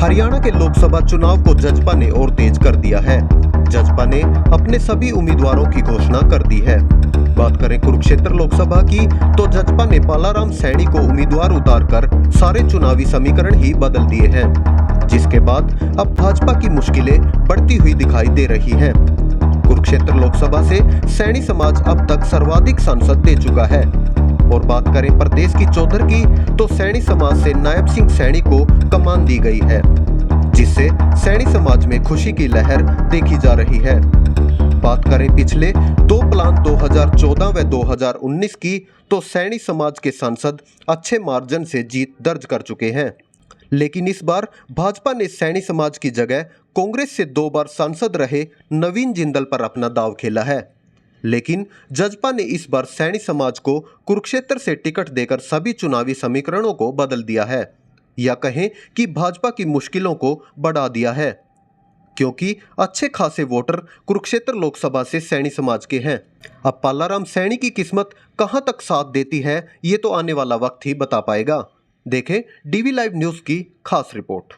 हरियाणा के लोकसभा चुनाव को जजपा ने और तेज कर दिया है। जजपा ने अपने सभी उम्मीदवारों की घोषणा कर दी है। बात करें कुरुक्षेत्र लोकसभा की तो जजपा ने पालाराम सैनी को उम्मीदवार उतारकर सारे चुनावी समीकरण ही बदल दिए हैं, जिसके बाद अब भाजपा की मुश्किलें बढ़ती हुई दिखाई दे रही हैं। कुरुक्षेत्र लोकसभा से सैनी समाज अब तक सर्वाधिक सांसद दे चुका है। और बात करें प्रदेश की चौधर की तो सैनी समाज से नायब सिंह सैनी को कमान दी गई है, जिससे सैनी समाज में खुशी की लहर देखी जा रही है। बात करें पिछले दो प्लान 2014 व 2019 की तो सैनी समाज के सांसद अच्छे मार्जिन से जीत दर्ज कर चुके हैं, लेकिन इस बार भाजपा ने सैनी समाज की जगह कांग्रेस से 2 बार सांसद रहे नवीन जिंदल पर अपना दाव खेला है। लेकिन जजपा ने इस बार सैनी समाज को कुरुक्षेत्र से टिकट देकर सभी चुनावी समीकरणों को बदल दिया है, या कहें कि भाजपा की मुश्किलों को बढ़ा दिया है, क्योंकि अच्छे खासे वोटर कुरुक्षेत्र लोकसभा से सैनी समाज के हैं। अब पालाराम सैनी की किस्मत कहां तक साथ देती है, ये तो आने वाला वक्त ही बता पाएगा। देखें डीवी लाइव न्यूज़ की खास रिपोर्ट।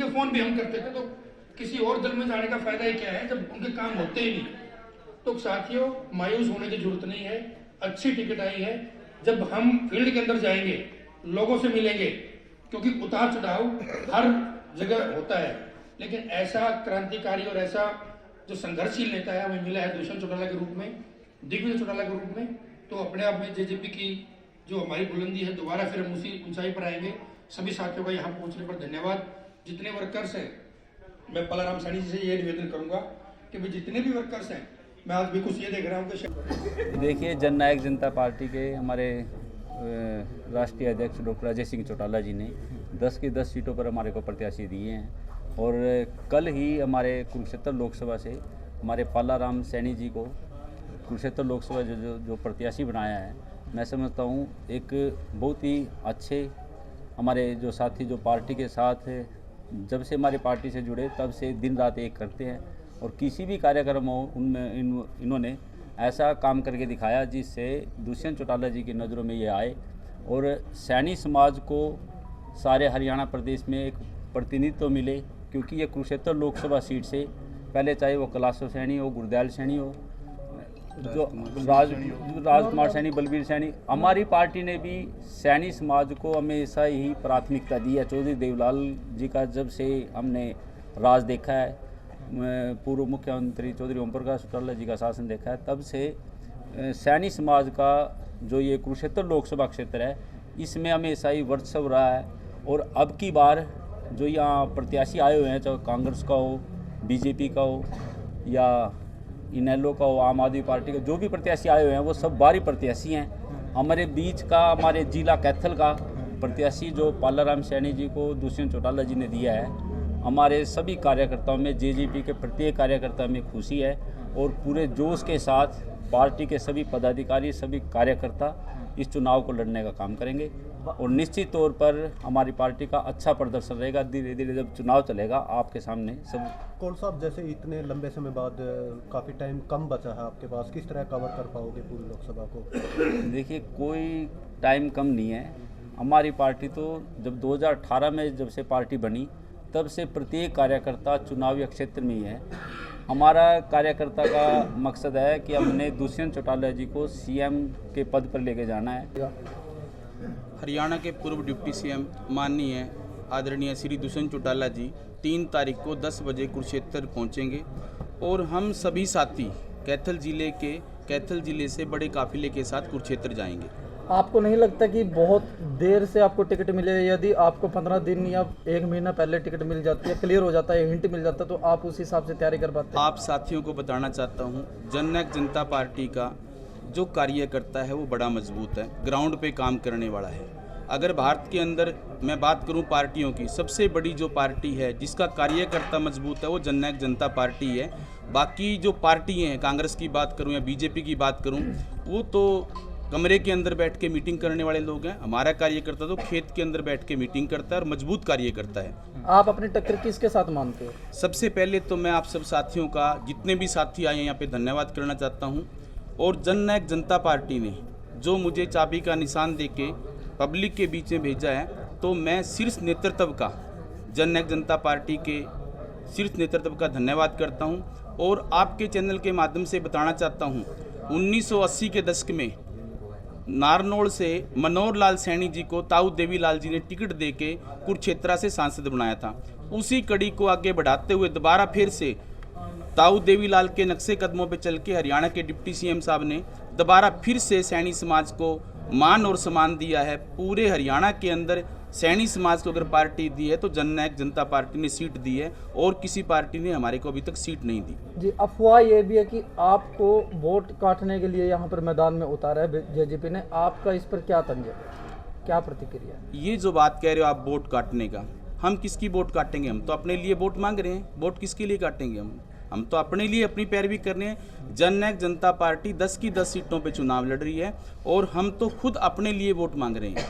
फोन भी हम करते थे, तो किसी और दल में जाने का फायदा ही क्या है जब उनके काम होते ही नहीं। तो साथियों, मायूस होने की जरूरत नहीं है। अच्छी टिकट आई है। जब हम फील्ड के अंदर जाएंगे, लोगों से मिलेंगे, क्योंकि उतार चढ़ाव हर जगह होता है, लेकिन ऐसा क्रांतिकारी और ऐसा जो संघर्षशील नेता है हमें मिला है दुष्यंत चौटाला के रूप में, दिग्विजय चौटाला के रूप में। तो अपने आप में जेजेपी की जो हमारी बुलंदी है, दोबारा फिर हम उसी ऊंचाई पर आएंगे। सभी साथियों का यहाँ पहुंचने पर धन्यवाद। जितने वर्कर्स हैं, मैं पालाराम सैनी जी से ये निवेदन करूंगा कि भाई जितने भी वर्कर्स हैं, मैं आज भी कुछ ये देख रहा हूँ कि देखिए, जननायक जनता पार्टी के हमारे राष्ट्रीय अध्यक्ष डॉक्टर अजय सिंह चौटाला जी ने 10 की 10 सीटों पर हमारे को प्रत्याशी दिए हैं। और कल ही हमारे कुरुक्षेत्र लोकसभा से हमारे पालाराम सैनी जी को कुरुक्षेत्र लोकसभा जो प्रत्याशी बनाया है, मैं समझता हूँ एक बहुत ही अच्छे हमारे जो साथी जो पार्टी के साथ जब से हमारी पार्टी से जुड़े तब से दिन रात एक करते हैं, और किसी भी कार्यक्रम हो उनमें इन्होंने ऐसा काम करके दिखाया जिससे दुष्यंत चौटाला जी की नज़रों में ये आए और सैनी समाज को सारे हरियाणा प्रदेश में एक प्रतिनिधित्व मिले। क्योंकि ये कुरुक्षेत्र लोकसभा सीट से पहले चाहे वो कैलाशो सैनी हो, गुरदयाल सैनी हो, जो राजकुमार सैनी, बलबीर सैनी, हमारी पार्टी ने भी सैनी समाज को हमेशा ही प्राथमिकता दी है। चौधरी देवलाल जी का जब से हमने राज देखा है, पूर्व मुख्यमंत्री चौधरी ओम प्रकाश चौटाला जी का शासन देखा है, तब से सैनी समाज का जो ये कुरुक्षेत्र लोकसभा क्षेत्र है, इसमें हमेशा ही वर्चस्व रहा है। और अब की बार जो यहाँ प्रत्याशी आए हुए हैं, चाहे कांग्रेस का हो, बीजेपी का हो या इनेलो का हो, आम आदमी पार्टी का, जो भी प्रत्याशी आए हुए हैं वो सब बाहरी प्रत्याशी हैं। हमारे बीच का, हमारे जिला कैथल का प्रत्याशी जो पालाराम सैनी जी को दुष्यंत चौटाला जी ने दिया है, हमारे सभी कार्यकर्ताओं में, जेजेपी के प्रत्येक कार्यकर्ता में खुशी है और पूरे जोश के साथ पार्टी के सभी पदाधिकारी, सभी कार्यकर्ता इस चुनाव को लड़ने का काम करेंगे और निश्चित तौर पर हमारी पार्टी का अच्छा प्रदर्शन रहेगा। धीरे धीरे जब चुनाव चलेगा आपके सामने सब। कौन साहब, जैसे इतने लंबे समय बाद काफ़ी टाइम कम बचा है आपके पास, किस तरह कवर कर पाओगे पूरी लोकसभा को? देखिए, कोई टाइम कम नहीं है। हमारी पार्टी तो जब 2018 में जब से पार्टी बनी तब से प्रत्येक कार्यकर्ता चुनावी क्षेत्र में ही है। हमारा कार्यकर्ता का मकसद है कि हमने दुष्यंत चौटाला जी को सीएम के पद पर लेके जाना है। हरियाणा के पूर्व डिप्टी सीएम माननीय आदरणीय श्री दुष्यंत चौटाला जी 3 तारीख को 10 बजे कुरुक्षेत्र पहुंचेंगे और हम सभी साथी कैथल जिले से बड़े काफिले के साथ कुरुक्षेत्र जाएंगे। आपको नहीं लगता कि बहुत देर से आपको टिकट मिले? यदि आपको 15 दिन या 1 महीना पहले टिकट मिल जाती है, क्लियर हो जाता है, हिंट मिल जाता है, तो आप उस हिसाब से तैयारी कर पाते हैं? आप साथियों को बताना चाहता हूं, जननायक जनता पार्टी का जो कार्यकर्ता है वो बड़ा मजबूत है, ग्राउंड पे काम करने वाला है। अगर भारत के अंदर मैं बात करूं पार्टियों की, सबसे बड़ी जो पार्टी है जिसका कार्यकर्ता मजबूत है वो जननायक जनता पार्टी है। बाकी जो पार्टी हैं, कांग्रेस की बात करूं या बीजेपी की बात करूं, वो तो कमरे के अंदर बैठ के मीटिंग करने वाले लोग हैं। हमारा कार्यकर्ता तो खेत के अंदर बैठ के मीटिंग करता है और मजबूत कार्यकर्ता है। आप अपनी टक्कर किसके साथ मानते हो? सबसे पहले तो मैं आप सब साथियों का, जितने भी साथी आए हैं यहाँ पे, धन्यवाद करना चाहता हूँ। और जननायक जनता पार्टी ने जो मुझे चाबी का निशान देके पब्लिक के बीच में भेजा है, तो मैं शीर्ष नेतृत्व का, जननायक जनता पार्टी के शीर्ष नेतृत्व का धन्यवाद करता हूँ। और आपके चैनल के माध्यम से बताना चाहता हूँ, 1980 के दशक में नारनौल से मनोहर लाल सैनी जी को ताऊ देवी लाल जी ने टिकट देके कुरुक्षेत्र से सांसद बनाया था। उसी कड़ी को आगे बढ़ाते हुए दोबारा फिर से ताऊ देवी लाल के नक्शे कदमों पे चल के हरियाणा के डिप्टी सीएम साहब ने दोबारा फिर से सैनी समाज को मान और सम्मान दिया है। पूरे हरियाणा के अंदर सैनी समाज को अगर पार्टी दी है तो जननायक जनता पार्टी ने सीट दी है और किसी पार्टी ने हमारे को अभी तक सीट नहीं दी। जी, अफवाह ये भी है कि आपको वोट काटने के लिए यहाँ पर मैदान में उतारा है जेजेपी ने, आपका इस पर क्या तंज है, क्या प्रतिक्रिया? ये जो बात कह रहे हो आप वोट काटने का, हम किसकी वोट काटेंगे? हम तो अपने लिए वोट मांग रहे हैं। वोट किसके लिए काटेंगे? हम तो अपने लिए अपनी पैरवी कर रहे हैं। जननायक जनता पार्टी 10 की 10 सीटों पे चुनाव लड़ रही है और हम तो खुद अपने लिए वोट मांग रहे हैं।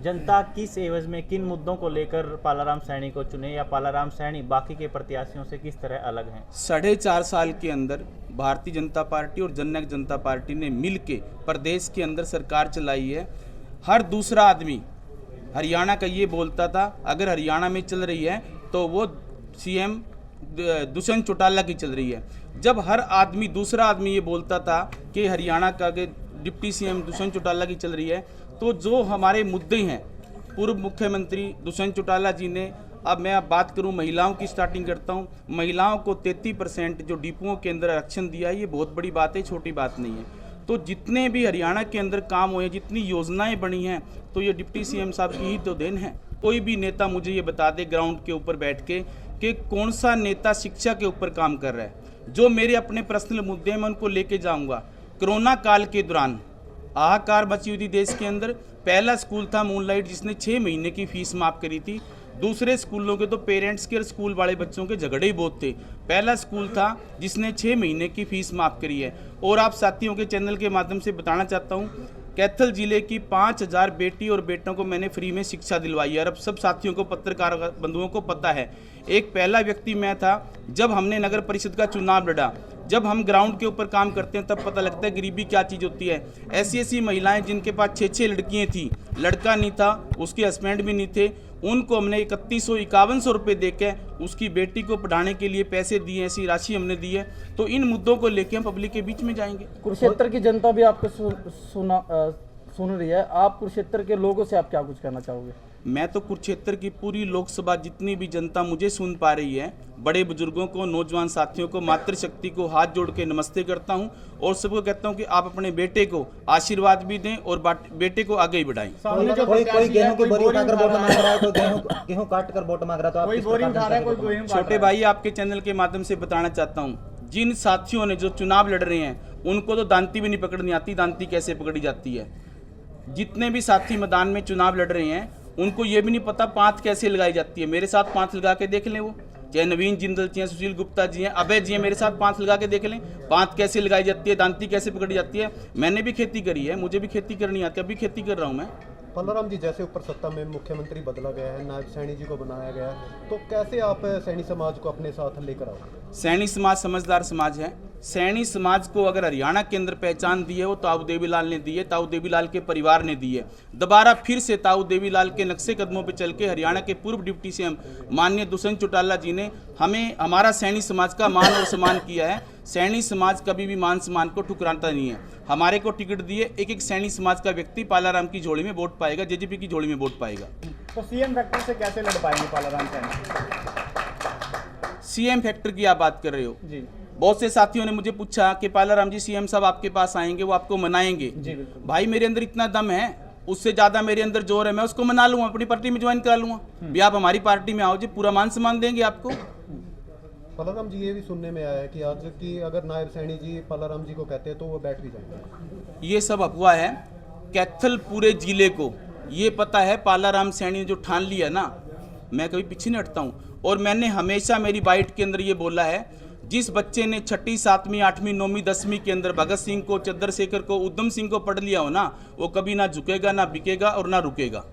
जनता किस एवज में, किन मुद्दों को लेकर पालाराम सैनी को चुने, या पालाराम सैनी बाकी के प्रत्याशियों से किस तरह अलग हैं? 4.5 साल के अंदर भारतीय जनता पार्टी और जननायक जनता पार्टी ने मिल के प्रदेश के अंदर सरकार चलाई है। हर दूसरा आदमी हरियाणा का ये बोलता था अगर हरियाणा में चल रही है तो वो सीएम दुष्यंत चौटाला की चल रही है। जब हर आदमी, दूसरा आदमी ये बोलता था कि हरियाणा का डिप्टी सीएम दुष्यंत चौटाला की चल रही है, तो जो हमारे मुद्दे हैं, पूर्व मुख्यमंत्री दुष्यंत चौटाला जी ने, अब मैं बात करूं महिलाओं की, स्टार्टिंग करता हूं, महिलाओं को 33% जो डिपुओं के अंदर आरक्षण दिया है, ये बहुत बड़ी बात है, छोटी बात नहीं है। तो जितने भी हरियाणा के अंदर काम हुए, जितनी योजनाएं बनी हैं, तो ये डिप्टी सीएम साहब की ही तो देन है। कोई भी नेता मुझे ये बता दे ग्राउंड के ऊपर बैठ के कि कौन सा नेता शिक्षा के ऊपर काम कर रहा है। जो मेरे अपने पर्सनल मुद्दे हैं मैं उनको लेके जाऊंगा। कोरोना काल के दौरान हाहाकार मची हुई थी देश के अंदर। पहला स्कूल था मूनलाइट जिसने 6 महीने की फीस माफ़ करी थी। दूसरे स्कूलों के तो पेरेंट्स के और स्कूल वाले बच्चों के झगड़े ही बहुत थे। पहला स्कूल था जिसने 6 महीने की फीस माफ़ करी है। और आप साथियों के चैनल के माध्यम से बताना चाहता हूँ, कैथल जिले की 5000 बेटी और बेटों को मैंने फ्री में शिक्षा दिलवाई है। और अब सब साथियों को, पत्रकार बंधुओं को पता है, एक पहला व्यक्ति मैं था जब हमने नगर परिषद का चुनाव लड़ा। जब हम ग्राउंड के ऊपर काम करते हैं तब पता लगता है गरीबी क्या चीज़ होती है। ऐसी महिलाएं जिनके पास 6 लड़कियां थी, लड़का नहीं था, उसके हस्बैंड भी नहीं थे, उनको हमने 3151 रुपये देके उसकी बेटी को पढ़ाने के लिए पैसे दिए, ऐसी राशि हमने दी है। तो इन मुद्दों को लेके हम पब्लिक के बीच में जाएंगे। कुरुक्षेत्र की जनता भी आपको सुन रही है, आप कुरुक्षेत्र के लोगों से आप क्या कुछ कहना चाहोगे? मैं तो कुरुक्षेत्र की पूरी लोकसभा, जितनी भी जनता मुझे सुन पा रही है, बड़े बुजुर्गों को, नौजवान साथियों को, मातृशक्ति को हाथ जोड़ के नमस्ते करता हूं और सबको कहता हूं कि आप अपने बेटे को आशीर्वाद भी दें और बेटे को आगे ही बढ़ाएं। कोई गेहूं की बोरी उठाकर वोट मांग रहा है, कोई गेहूं काट कर वोट मांग रहा है, तो आप किस प्रकार? छोटे भाई, आपके चैनल के माध्यम से बताना चाहता हूँ, जिन साथियों ने जो चुनाव लड़ रहे हैं उनको तो दांती भी नहीं पकड़नी आती, दांती कैसे पकड़ी जाती है। जितने भी साथी मैदान में चुनाव लड़ रहे हैं उनको ये भी नहीं पता पाँत कैसे लगाई जाती है। मेरे साथ पाँत लगा के देख लें वो। चाहे नवीन जिंदल जी हैं, सुशील गुप्ता जी हैं, अभय जी हैं, मेरे साथ पांत लगा के देख लें, पांत कैसे लगाई जाती है, दांती कैसे पकड़ी जाती है। मैंने भी खेती करी है, मुझे भी खेती करनी आती है, अभी खेती कर रहा हूँ मैं। पालाराम जी, जैसे ऊपर सत्ता में मुख्यमंत्री बदला गया है, नायब सैनी जी को बनाया गया है, तो कैसे आप सैनी समाज को अपने साथ लेकर आओ? सैनी समाज समझदार समाज है। सैनी समाज को अगर हरियाणा के अंदर पहचान दी है वो ताऊ देवीलाल ने दी है, ताऊ देवीलाल के परिवार ने दी है। दोबारा फिर से ताऊ देवीलाल के नक्शे कदमों पे चल के हरियाणा के पूर्व डिप्टी सीएम माननीय दुष्यंत चौटाला जी ने हमें हमारा सैनी समाज का मान और सम्मान किया है। सैनी समाज कभी भी मान सम्मान को ठुकराता नहीं है। हमारे को टिकट दिए, एक एक सैनी समाज का व्यक्ति पालाराम की झोली में वोट पाएगा, जेजेपी की झोली में वोट पाएगा। तो सीएम फैक्टर से कैसे लड़ पाएंगे पालाराम सैनी? सीएम फैक्टर की आप बात कर रहे हो जी, बहुत से साथियों ने मुझे पूछा कि पालाराम जी सीएम साहब आपके पास आएंगे, वो आपको मनाएंगे। जी बिल्कुल। भाई मेरे अंदर इतना दम है, उससे ज्यादा मेरे अंदर जोर है, मैं उसको मना लूंगा, अपनी पार्टी में ज्वाइन करा लूंगा। भी आप हमारी पार्टी में आओ जी, पूरा मान सम्मान देंगे आपको। पालाराम जी, ये भी सुनने में आया है कि आज की अगर नायब सैनी जी पालाराम जी को कहते हैं तो वो बैठ भी जाएंगे। ये सब अफवाह है। कैथल पूरे जिले को ये पता है, पालाराम सैनी ने जो ठान लिया ना, मैं कभी पीछे नहीं हटता हूँ। और मैंने हमेशा मेरी बाइट के अंदर ये बोला है, जिस बच्चे ने 6ठी 7वीं 8वीं 9वीं 10वीं के अंदर भगत सिंह को, चंद्रशेखर को, उधम सिंह को पढ़ लिया हो ना, वो कभी ना झुकेगा, ना बिकेगा और ना रुकेगा।